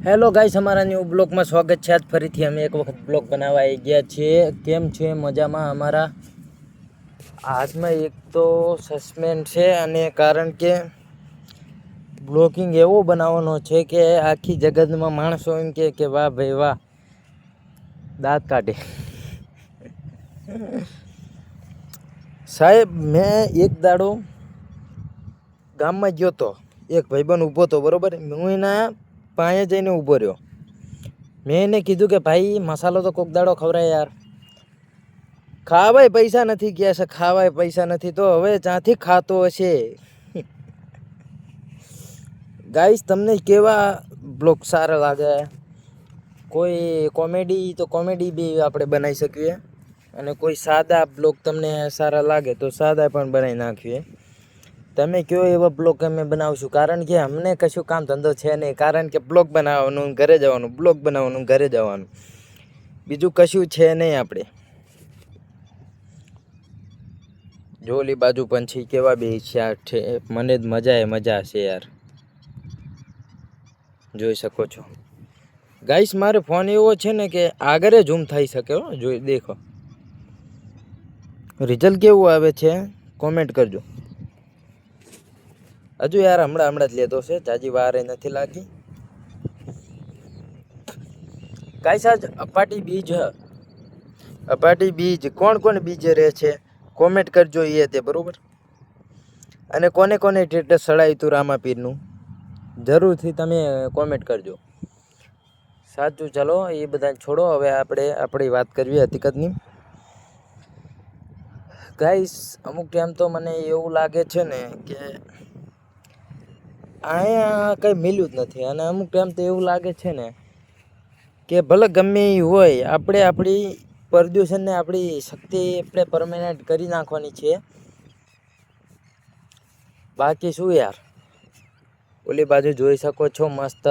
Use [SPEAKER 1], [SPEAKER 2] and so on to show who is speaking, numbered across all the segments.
[SPEAKER 1] Hello guys, અમારા new બ્લોગમાં સ્વાગત છે। આજ ફરીથી અમે એક વખત બ્લોગ બનાવવા આવી ગયા છીએ। કેમ છે મજામાં અમારા? આજમાં એક તો સસ્પેન્સ છે અને કારણ કે બ્લોગિંગ એવો બનાવવાનો છે કે આખી જગતમાં માણસો એમ કે વાહ ભાઈ વાહ, દાંત કાઢે। સાહેબ, મેં એક દાડો ગામમાં ગયો તો, એક ભાઈબંધ ઊભો તો બરાબર। હું એના પાસે જઈને ઊભો રહ્યો। મેં એને કીધું કે ભાઈ મસાલો તો કોક દાડો ખવડાય યાર। ખાવાય પૈસા નથી ગયા છે, ખાવાય પૈસા નથી તો હવે જ્યાંથી ખાતો હશે। ગાઈસ, તમને કેવા બ્લોગ સારા લાગે? કોઈ કોમેડી તો કોમેડી બી આપણે બનાવી શકીએ, અને કોઈ સાદા બ્લોગ તમને સારા લાગે તો સાદા પણ બનાવી નાખીએ। તમે કયો એવા બ્લોગ અમે બનાવશું, કારણ કે અમને કશું કામ ધંધો છે નહીં। કારણ કે બ્લોગ બનાવવાનું, ઘરે જવાનું, બ્લોગ બનાવવાનું, ઘરે જવાનું, બીજું કશું છે નહીં આપણે। જોલી બાજુ પંછી કેવા બે છે, મને જ મજા છે યાર, જોઈ શકો છો। ગાઈસ, મારે ફોન એવો છે ને કે આગળ ઝૂમ થઈ શકે હો, જોઈ દેખો। રિઝલ્ટ કેવું આવે છે કોમેન્ટ કરજો। હજુ યાર હમણાં જ લેતો છે, જાજી વાર નથી લાગી। ગાઈસ, આજ અપાટી બીજ હ, અપાટી બીજ કોણ બીજ રહે છે કોમેન્ટ કરજો એ તે બરોબર। અને કોને સ્ટેટસ ચડાવ્યું હતું રામાપીરનું, જરૂરથી તમે કોમેન્ટ કરજો। સાચું, ચાલો એ બધા છોડો, હવે આપણે આપણી વાત કરવી હકીકતની। ગાઈસ, અમુક ટાઈમ તો મને એવું લાગે છે ને કે અહીંયા કંઈ મિલ્યું જ નથી, અને અમુક ટાઈમ તો એવું લાગે છે ને કે ભલે ગમે એ હોય, આપણે આપણી પ્રદૂષણને આપણી શક્તિ આપણે પરમેનન્ટ કરી નાખવાની છે। બાકી શું યાર, ઓલી બાજુ જોઈ શકો છો મસ્ત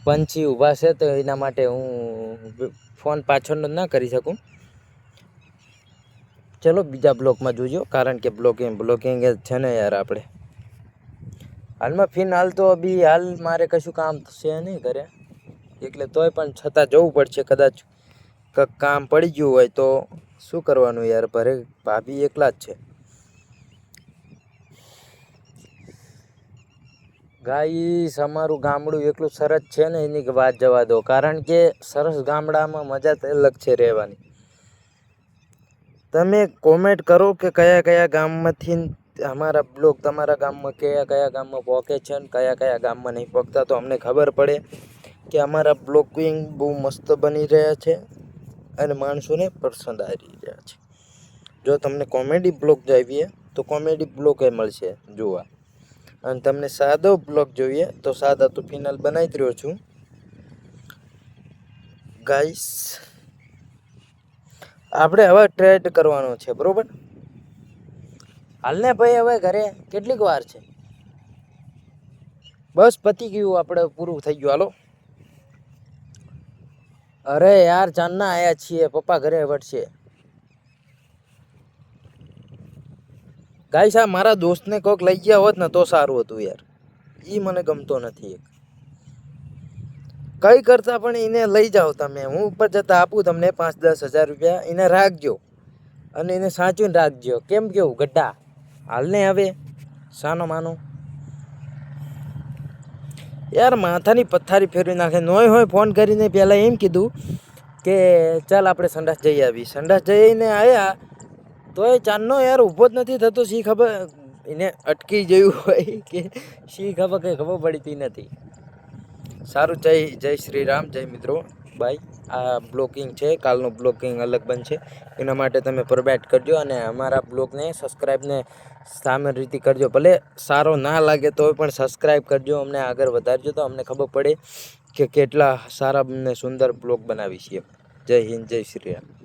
[SPEAKER 1] પંછી ઊભા છે, તો એના માટે હું ફોન પાછળનો ના કરી શકું। ચલો બીજા બ્લોગમાં જોજો, કારણ કે બ્લોગિંગ જ છે ને યાર આપણે। હાલમાં ફિલહાલ તો અભી હાલ મારે કશું કામ છે નહીં ઘરે, એટલે તોય પણ છતાં જવું પડશે। કદાચ કામ પડી ગયું હોય તો શું કરવાનું યાર, ઘરે ભાભી એકલા જ છે। ગાઈસ, અમારું ગામડું એટલું સરસ છે ને એની વાત જવા દો, કારણ કે સરસ ગામડામાં મજા તો અલગ છે રહેવાની। તમે કોમેન્ટ કરો કે કયા ગામમાંથી અમારા બ્લોગ તમારા ગામમાં કયા ગામમાં પહોંચે છે અને કયા ગામમાં નહીં પહોંચતા, તો અમને ખબર પડે કે અમારા બ્લોગિંગ બહુ મસ્ત બની રહ્યા છે અને માણસોને પસંદ આવી રહ્યા છે। જો તમને કોમેડી બ્લોગ જોઈએ તો કોમેડી બ્લોગ એ મળશે જોવા, અને તમને સાદો બ્લોગ જોઈએ તો સાદા તો ફિનાલ બનાવી જ રહ્યો છું। ગાઈસ, આપણે હવે ટ્રેડ કરવાનો છે બરોબર। હાલને ભાઈ, હવે ઘરે કેટલીક વાર છે, બસ પતી ગયું, આપણે પૂરું થઈ ગયું, હાલો। અરે યાર, ચાંદના આયા છીએ, પપ્પા ઘરે વટશે। ગાઈસ, આ મારા દોસ્તને કોક લઈ ગયા હોત ને તો સારું હતું યાર, એ મને ગમતો નથી। કઈ કરતા પણ એને લઈ જાઓ તમે, હું ઉપર જતા આપું તમને 5-10 હજાર રૂપિયા, એને રાખજો અને એને સાચવીને રાખજો। કેમ કેવું ગड्ढा, હાલને હવે સાનો માનો યાર, માથાની પથારી ફેરવી નાખે। નોય હોય ફોન કરીને પહેલાં એમ કીધું કે ચાલ આપણે સંડાસ જઈ આવી। સંડાસ જઈને આવ્યા તોય ચાંદનો યાર ઊભો જ નથી થતો, શી ખબર એને અટકી ગયું હોય કે શી ખબર, કંઈ ખબર પડતી નથી। સારું, જય શ્રી રામ, જય મિત્રો, બાય। આ બ્લોગિંગ છે, કાલનું બ્લોગિંગ અલગ બનશે, એના માટે તમે પરબેટ કરજો અને અમારા બ્લોગને સબસ્ક્રાઈબને સામે રીતે કરજો। ભલે સારો ના લાગે તો પણ સબસ્ક્રાઈબ કરજો, અમને આગળ વધારજો, તો અમને ખબર પડે કે કેટલા સારા ને સુંદર બ્લોગ બનાવી છીએ। જય હિન્દ, જય શ્રી રામ।